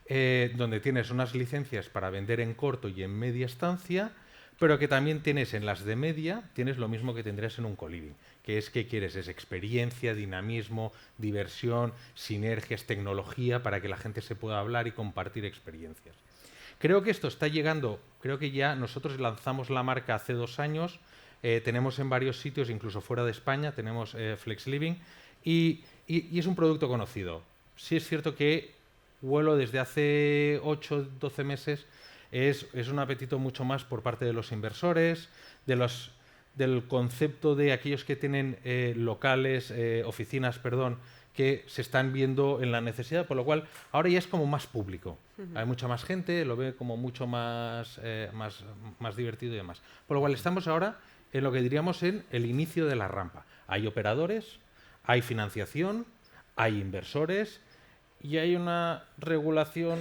donde tienes unas licencias para vender en corto y en media estancia, pero que también tienes en las de media, tienes lo mismo que tendrías en un co-living, que es que quieres es experiencia, dinamismo, diversión, sinergias, tecnología, para que la gente se pueda hablar y compartir experiencias. Creo que esto está llegando, creo que ya nosotros lanzamos la marca hace 2 años, tenemos en varios sitios, incluso fuera de España, tenemos Flex Living, y es un producto conocido. Sí es cierto que Vuelo desde hace 8-12 meses es un apetito mucho más por parte de los inversores, del concepto de aquellos que tienen oficinas, que se están viendo en la necesidad, por lo cual ahora ya es como más público. Hay mucha más gente, lo ve como mucho más divertido y demás. Por lo cual estamos ahora en lo que diríamos en el inicio de la rampa. Hay operadores, hay financiación, hay inversores y hay una regulación,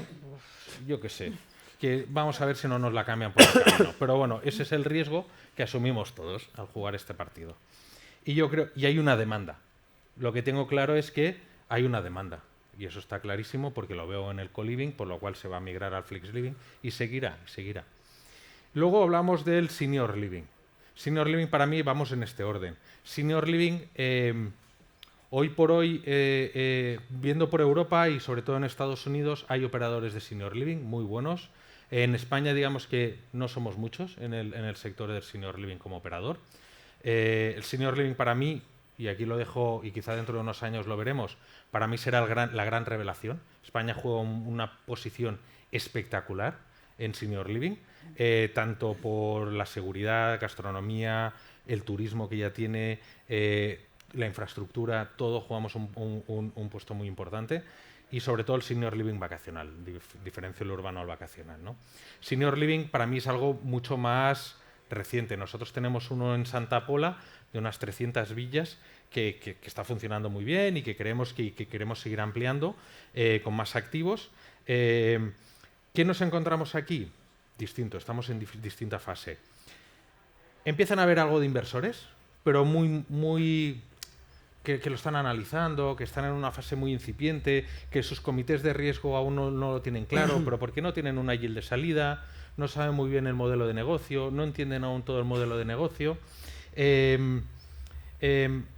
yo qué sé, que vamos a ver si no nos la cambian por el camino. Pero bueno, ese es el riesgo que asumimos todos al jugar este partido. Y yo creo, y hay una demanda. Lo que tengo claro es que hay una demanda. Y eso está clarísimo porque lo veo en el co-living, por lo cual se va a migrar al flex living y seguirá. Luego hablamos del senior living. Senior living, para mí, vamos en este orden. Senior living, hoy por hoy, viendo por Europa y sobre todo en Estados Unidos, hay operadores de senior living muy buenos. En España, digamos que no somos muchos en el sector del senior living como operador. El senior living para mí, y aquí lo dejo y quizá dentro de unos años lo veremos, para mí será la gran revelación. España juega una posición espectacular en senior living, tanto por la seguridad, gastronomía, el turismo que ya tiene, la infraestructura, todo jugamos un puesto muy importante. y sobre todo el senior living vacacional, diferencio el urbano al vacacional, ¿no? Senior living para mí es algo mucho más reciente. Nosotros tenemos uno en Santa Pola de unas 300 villas que está funcionando muy bien y que queremos seguir ampliando con más activos. ¿Qué nos encontramos aquí? Distinto, estamos en distinta fase. Empiezan a haber algo de inversores, pero que lo están analizando, que están en una fase muy incipiente, que sus comités de riesgo aún no lo tienen claro, pero porque no tienen una yield de salida, no saben muy bien el modelo de negocio, no entienden aún todo el modelo de negocio,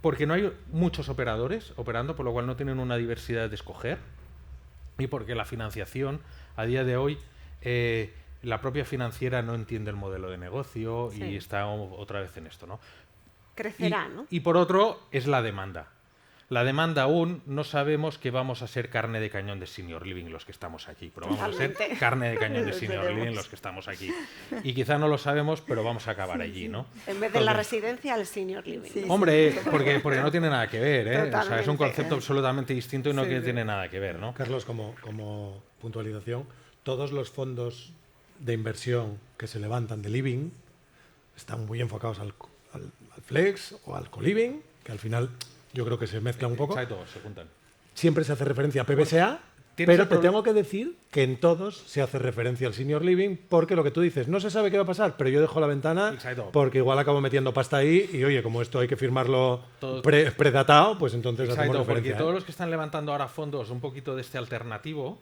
porque no hay muchos operadores operando, por lo cual no tienen una diversidad de escoger, y porque la financiación, a día de hoy, la propia financiera no entiende el modelo de negocio y está otra vez en esto, ¿no? Crecerá, ¿no? Y por otro, es la demanda. La demanda aún no sabemos que vamos a ser carne de cañón de senior living los que estamos aquí, pero vamos a ser carne de cañón de senior living los que estamos aquí. Y quizá no lo sabemos, pero vamos a acabar allí, ¿no? En vez de la residencia, el senior living. Sí. Hombre, porque no tiene nada que ver, ¿eh? O sea, es un Totalmente. concepto absolutamente distinto y no que tiene nada que ver, ¿no? Carlos, como puntualización, todos los fondos de inversión que se levantan de living están muy enfocados al flex o al co-living, que al final yo creo que se mezcla un poco. Exacto, se juntan. Siempre se hace referencia a PBSA, pero te tengo que decir que en todos se hace referencia al senior living, porque lo que tú dices, no se sabe qué va a pasar, pero yo dejo la ventana Exacto. porque igual acabo metiendo pasta ahí y oye, como esto hay que firmarlo predatado, pues entonces hacemos Exacto, porque referencia. todos los que están levantando ahora fondos un poquito de este alternativo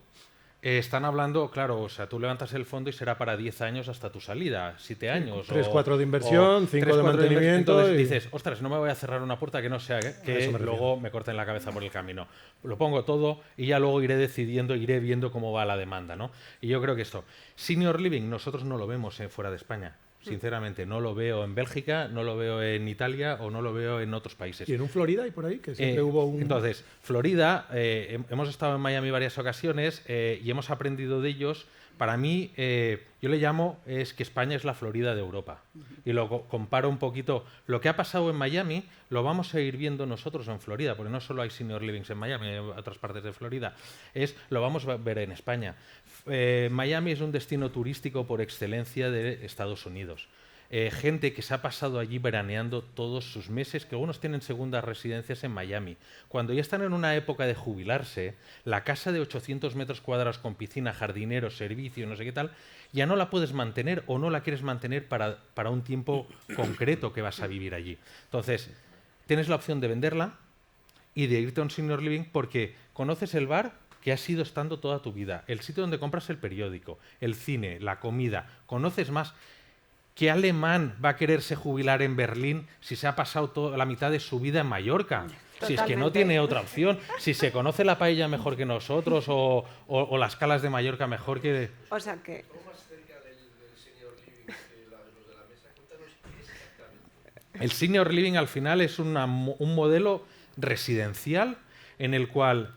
están hablando, claro, o sea, tú levantas el fondo y será para 10 años hasta tu salida, 7 años. 3, 4 de inversión, 5 de 4 mantenimiento. Entonces Y dices, ostras, no me voy a cerrar una puerta que no sea que eso me luego me corten la cabeza por el camino. Lo pongo todo y ya luego iré decidiendo, iré viendo cómo va la demanda, ¿no? Y yo creo que esto, senior living, nosotros no lo vemos fuera de España. Sinceramente, no lo veo en Bélgica, no lo veo en Italia o no lo veo en otros países. y en un Florida y por ahí, que siempre hubo un... Entonces, Florida, hemos estado en Miami varias ocasiones y hemos aprendido de ellos. Para mí, yo le llamo es que España es la Florida de Europa. Y lo comparo un poquito. Lo que ha pasado en Miami lo vamos a ir viendo nosotros en Florida, porque no solo hay senior livings en Miami, hay otras partes de Florida. Lo vamos a ver en España. Miami es un destino turístico por excelencia de Estados Unidos. Gente que se ha pasado allí veraneando todos sus meses, que algunos tienen segundas residencias en Miami. Cuando ya están en una época de jubilarse, la casa de 800 metros cuadrados con piscina, jardinero, servicio, no sé qué tal, ya no la puedes mantener o no la quieres mantener para un tiempo concreto que vas a vivir allí. Entonces, tienes la opción de venderla y de irte a un senior living porque conoces el bar que has ido estando toda tu vida, el sitio donde compras el periódico, el cine, la comida, conoces más. ¿Qué alemán va a quererse jubilar en Berlín si se ha pasado la mitad de su vida en Mallorca? Si es que no tiene otra opción. Si se conoce la paella mejor que nosotros o las calas de Mallorca mejor que... O sea que... El senior living al final es un modelo residencial en el cual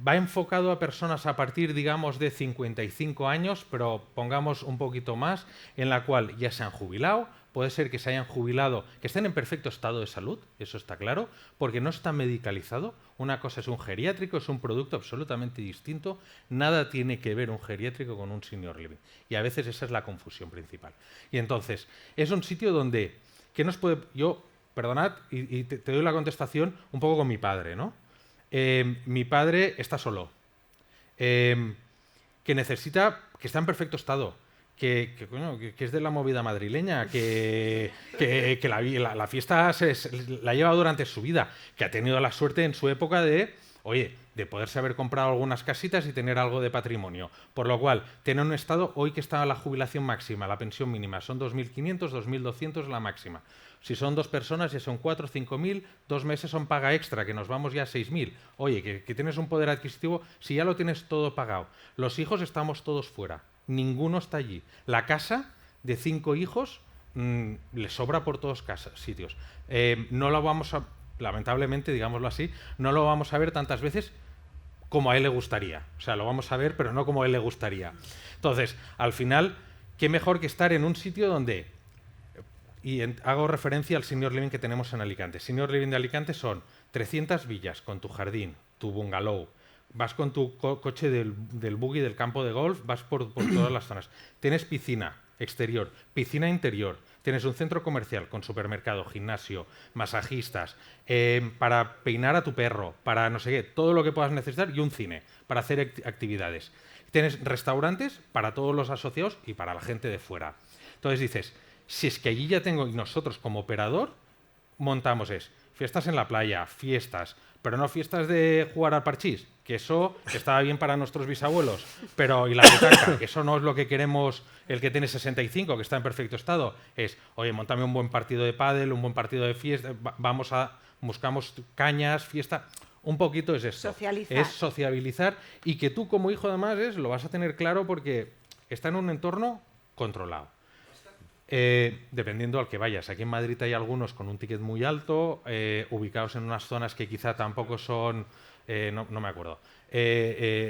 va enfocado a personas a partir, digamos, de 55 años, pero pongamos un poquito más, en la cual ya se han jubilado, puede ser que se hayan jubilado, que estén en perfecto estado de salud, eso está claro, porque no está medicalizado. Una cosa es un geriátrico, es un producto absolutamente distinto, nada tiene que ver un geriátrico con un senior living. Y a veces esa es la confusión principal. Y entonces, es un sitio donde, ¿qué nos puede...? Yo, perdonad, y te doy la contestación un poco con mi padre, ¿no? Mi padre está solo, que necesita, que está en perfecto estado, que es de la movida madrileña, que la fiesta la ha llevado durante su vida, que ha tenido la suerte en su época de poderse haber comprado algunas casitas y tener algo de patrimonio. Por lo cual, tiene un estado, hoy que está la jubilación máxima, la pensión mínima, son 2.500, 2.200 la máxima. Si son 2 personas, ya son 4, 5.000, 2 meses son paga extra, que nos vamos ya a 6.000. Oye, que tienes un poder adquisitivo, si ya lo tienes todo pagado. Los hijos estamos todos fuera, ninguno está allí. La casa de 5 hijos le sobra por todos sitios. No lo vamos a, lamentablemente, digámoslo así, no lo vamos a ver tantas veces como a él le gustaría. O sea, lo vamos a ver, pero no como a él le gustaría. Entonces, al final, qué mejor que estar en un sitio donde... Y hago referencia al senior living que tenemos en Alicante. Senior living de Alicante son 300 villas con tu jardín, tu bungalow, vas con tu coche del buggy del campo de golf, vas por todas las zonas. Tienes piscina exterior, piscina interior, tienes un centro comercial con supermercado, gimnasio, masajistas, para peinar a tu perro, para no sé qué, todo lo que puedas necesitar, y un cine para hacer actividades. Tienes restaurantes para todos los asociados y para la gente de fuera. Entonces dices, si es que allí ya tengo, y nosotros como operador montamos fiestas en la playa, fiestas, pero no fiestas de jugar al parchís, que eso estaba bien para nuestros bisabuelos, pero y la butaca, que eso no es lo que queremos el que tiene 65, que está en perfecto estado, es, oye, montame un buen partido de pádel, un buen partido de fiesta, buscamos cañas, fiesta, un poquito es esto. Socializar. Es sociabilizar, y que tú como hijo además lo vas a tener claro porque está en un entorno controlado. Dependiendo al que vayas. Aquí en Madrid hay algunos con un ticket muy alto, ubicados en unas zonas que quizá tampoco son, no me acuerdo,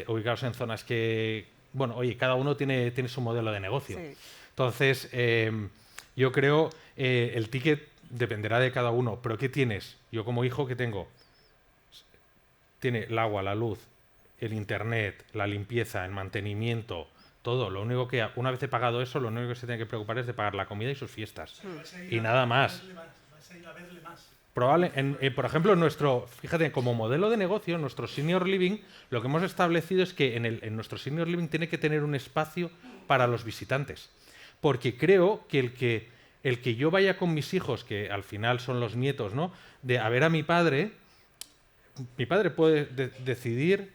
ubicados en zonas que, bueno, oye, cada uno tiene su modelo de negocio. Sí. Entonces, yo creo el ticket dependerá de cada uno, pero ¿qué tienes? Yo como hijo, ¿qué tengo? Tiene el agua, la luz, el internet, la limpieza, el mantenimiento, todo. Lo único que, una vez he pagado eso, lo único que se tiene que preocupar es de pagar la comida y sus fiestas. Y nada más. Por ejemplo, fíjate, como modelo de negocio, nuestro senior living, lo que hemos establecido es que en nuestro senior living tiene que tener un espacio para los visitantes. Porque creo que el que yo vaya con mis hijos, que al final son los nietos, ¿no?, de a ver a mi padre puede decidir,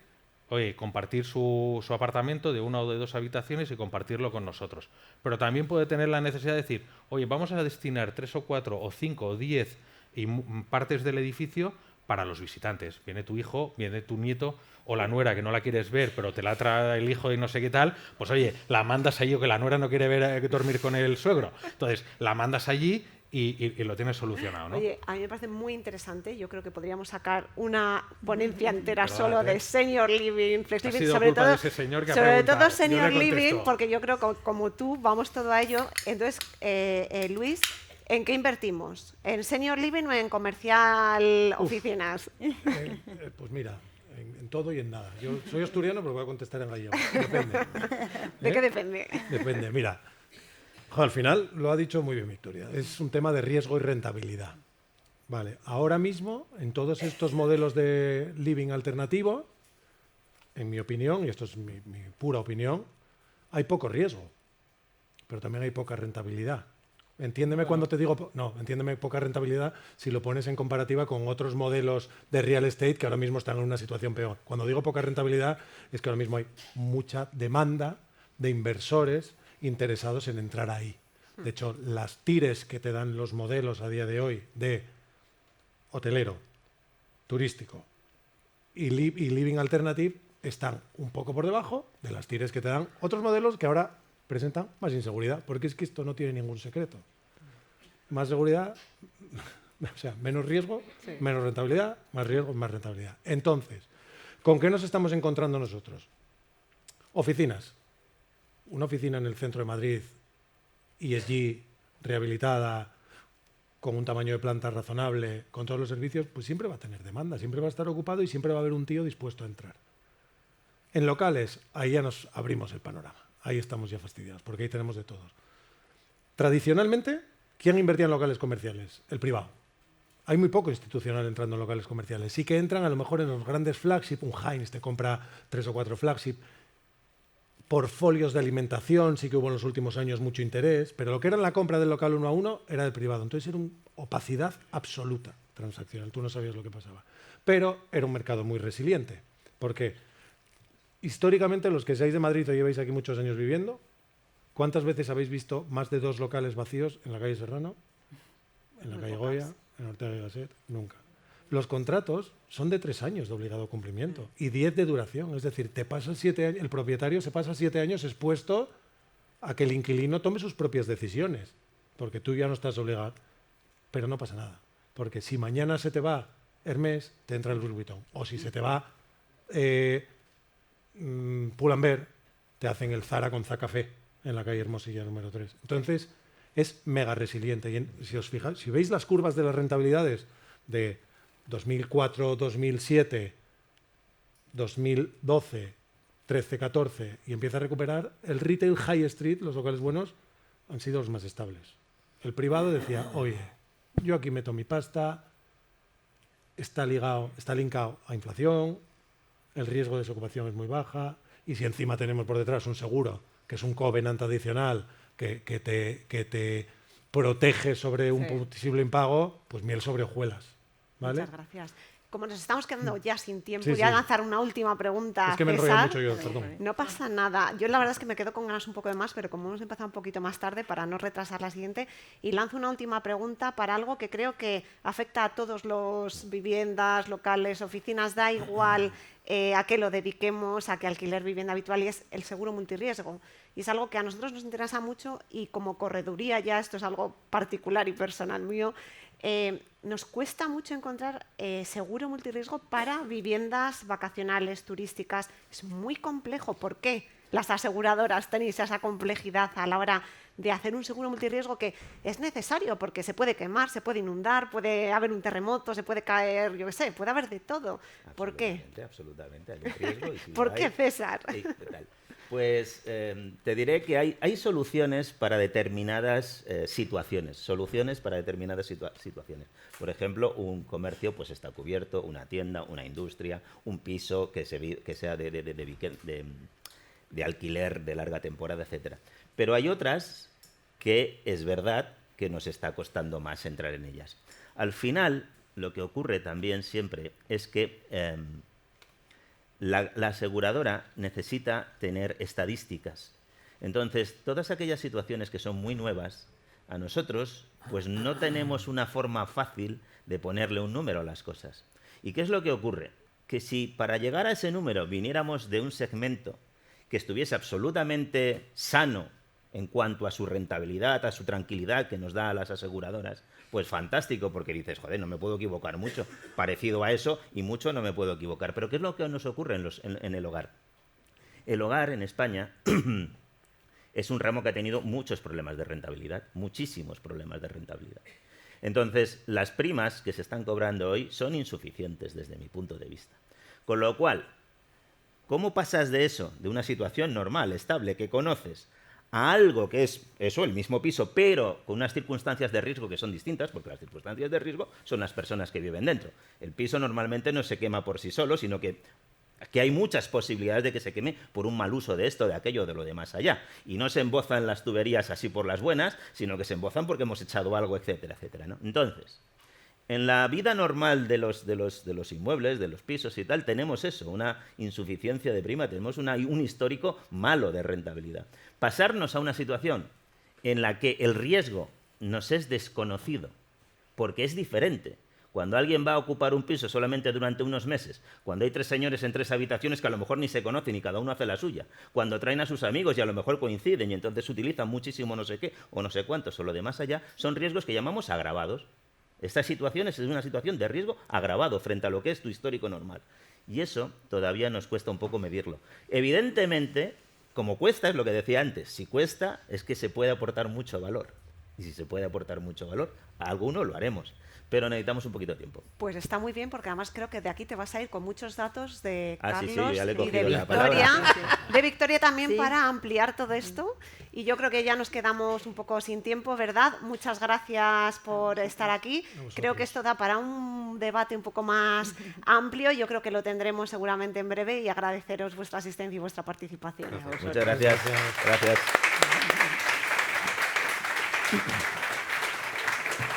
oye, compartir su apartamento de 1 o de 2 habitaciones y compartirlo con nosotros. Pero también puede tener la necesidad de decir, oye, vamos a destinar 3 o 4 o 5 o 10 partes del edificio para los visitantes. Viene tu hijo, viene tu nieto o la nuera que no la quieres ver, pero te la trae el hijo y no sé qué tal, pues oye, la mandas allí, o que la nuera no quiere dormir con el suegro. Entonces, la mandas allí y lo tienes solucionado, ¿no? Oye, a mí me parece muy interesante. Yo creo que podríamos sacar una ponencia entera solo de senior living, flex living, sobre todo, de ese señor que ha sobre preguntado. todo Yo senior le living, contesto. porque yo creo que como tú vamos todo a ello. Entonces, Luis, ¿en qué invertimos? ¿En senior living o en comercial oficinas? Pues mira, en todo y en nada. Yo soy asturiano, pero voy a contestar en gallego. Depende. ¿De qué depende? Depende, mira. Al final lo ha dicho muy bien Victoria. Es un tema de riesgo y rentabilidad. Vale, ahora mismo, en todos estos modelos de living alternativo, en mi opinión, y esto es mi pura opinión, hay poco riesgo, pero también hay poca rentabilidad. Entiéndeme cuando te digo... No, entiéndeme poca rentabilidad si lo pones en comparativa con otros modelos de real estate que ahora mismo están en una situación peor. Cuando digo poca rentabilidad es que ahora mismo hay mucha demanda de inversores interesados en entrar ahí. De hecho, las tires que te dan los modelos a día de hoy de hotelero, turístico y living alternative están un poco por debajo de las tires que te dan otros modelos que ahora presentan más inseguridad, porque es que esto no tiene ningún secreto. Más seguridad, o sea, menos riesgo, sí. Menos rentabilidad, más riesgo, más rentabilidad. Entonces, ¿con qué nos estamos encontrando nosotros? Oficinas. Una oficina en el centro de Madrid, ESG, rehabilitada, con un tamaño de planta razonable, con todos los servicios, pues siempre va a tener demanda, siempre va a estar ocupado y siempre va a haber un tío dispuesto a entrar. En locales, ahí ya nos abrimos el panorama. Ahí estamos ya fastidiados, porque ahí tenemos de todos. Tradicionalmente, ¿quién invertía en locales comerciales? El privado. Hay muy poco institucional entrando en locales comerciales. Sí que entran a lo mejor en los grandes flagship, un Heinz te compra 3 o 4 flagship, portfolios de alimentación, sí que hubo en los últimos años mucho interés, pero lo que era la compra del local 1 a 1 era del privado. Entonces era una opacidad absoluta transaccional, tú no sabías lo que pasaba. Pero era un mercado muy resiliente, porque históricamente los que seáis de Madrid o lleváis aquí muchos años viviendo, ¿cuántas veces habéis visto más de 2 locales vacíos en la calle Serrano, en la calle Goya, en Ortega y Gasset? Nunca. Los contratos son de 3 años de obligado cumplimiento y 10 de duración. Es decir, te pasas 7 años, el propietario se pasa 7 años expuesto a que el inquilino tome sus propias decisiones, porque tú ya no estás obligado. Pero no pasa nada, porque si mañana se te va Hermès, te entra el Louis Vuitton. O si se te va Pull&Bear, te hacen el Zara con Zacafé en la calle Hermosilla número 3. Entonces, es mega resiliente. Y si os fijáis, si veis las curvas de las rentabilidades de 2004, 2007, 2012, 13, 14 y empieza a recuperar, el retail high street, los locales buenos, han sido los más estables. El privado decía, oye, yo aquí meto mi pasta, está linkado a inflación, el riesgo de desocupación es muy baja, y si encima tenemos por detrás un seguro, que es un covenant adicional, que te protege sobre un posible impago, pues miel sobre hojuelas. ¿Vale? Muchas gracias. Como nos estamos quedando ya sin tiempo, Sí, voy a sí. lanzar una última pregunta. Es que me enrollo César. mucho yo, perdón. No pasa nada. Yo la verdad es que me quedo con ganas un poco de más, pero como hemos empezado un poquito más tarde, para no retrasar la siguiente, y lanzo una última pregunta para algo que creo que afecta a todos los viviendas, locales, oficinas, da igual a qué lo dediquemos, a qué alquiler vivienda habitual, y es el seguro multirriesgo. Y es algo que a nosotros nos interesa mucho y como correduría, ya esto es algo particular y personal mío, nos cuesta mucho encontrar seguro multirriesgo para viviendas vacacionales, turísticas. Es muy complejo. ¿Por qué las aseguradoras tenéis esa complejidad a la hora de hacer un seguro multirriesgo que es necesario? Porque se puede quemar, se puede inundar, puede haber un terremoto, se puede caer, yo qué sé, puede haber de todo. ¿Por qué? Absolutamente, hay un riesgo. Y si ¿Por lo qué, hay, César? sí, total. Pues te diré que hay soluciones para determinadas situaciones, situaciones. Por ejemplo, un comercio pues está cubierto, una tienda, una industria, un piso que sea de alquiler de larga temporada, etcétera. Pero hay otras que es verdad que nos está costando más entrar en ellas. Al final, lo que ocurre también siempre es que la aseguradora necesita tener estadísticas. Entonces, todas aquellas situaciones que son muy nuevas, a nosotros pues no tenemos una forma fácil de ponerle un número a las cosas. ¿Y qué es lo que ocurre? Que si para llegar a ese número viniéramos de un segmento que estuviese absolutamente sano en cuanto a su rentabilidad, a su tranquilidad que nos da a las aseguradoras, pues fantástico, porque dices, joder, no me puedo equivocar mucho, parecido a eso, y mucho no me puedo equivocar. Pero ¿qué es lo que nos ocurre en el hogar? El hogar en España es un ramo que ha tenido muchos problemas de rentabilidad, muchísimos problemas de rentabilidad. Entonces, las primas que se están cobrando hoy son insuficientes desde mi punto de vista. Con lo cual, ¿cómo pasas de eso, de una situación normal, estable, que conoces, a algo que es eso, el mismo piso, pero con unas circunstancias de riesgo que son distintas, porque las circunstancias de riesgo son las personas que viven dentro? El piso normalmente no se quema por sí solo, sino que hay muchas posibilidades de que se queme por un mal uso de esto, de aquello, de lo de más allá. Y no se embozan las tuberías así por las buenas, sino que se embozan porque hemos echado algo, etcétera, etcétera, ¿no? Entonces, en la vida normal de los inmuebles, de los pisos y tal, tenemos eso, una insuficiencia de prima, tenemos un histórico malo de rentabilidad. Pasarnos a una situación en la que el riesgo nos es desconocido, porque es diferente. Cuando alguien va a ocupar un piso solamente durante unos meses, cuando hay 3 señores en 3 habitaciones que a lo mejor ni se conocen y cada uno hace la suya, cuando traen a sus amigos y a lo mejor coinciden y entonces utilizan muchísimo no sé qué o no sé cuántos o lo de más allá, son riesgos que llamamos agravados. Esta situación es una situación de riesgo agravado frente a lo que es tu histórico normal. Y eso todavía nos cuesta un poco medirlo. Evidentemente, como cuesta, es lo que decía antes, si cuesta es que se puede aportar mucho valor. Y si se puede aportar mucho valor, a alguno lo haremos. Pero necesitamos un poquito de tiempo. Pues está muy bien, porque además creo que de aquí te vas a ir con muchos datos de Carlos sí, ya le he y de cogido la Victoria. palabra. De Victoria también Sí. para ampliar todo esto. Y yo creo que ya nos quedamos un poco sin tiempo, ¿verdad? Muchas gracias por estar aquí. Creo que esto da para un debate un poco más amplio. Yo creo que lo tendremos seguramente en breve y agradeceros vuestra asistencia y vuestra participación. Muchas gracias. Gracias.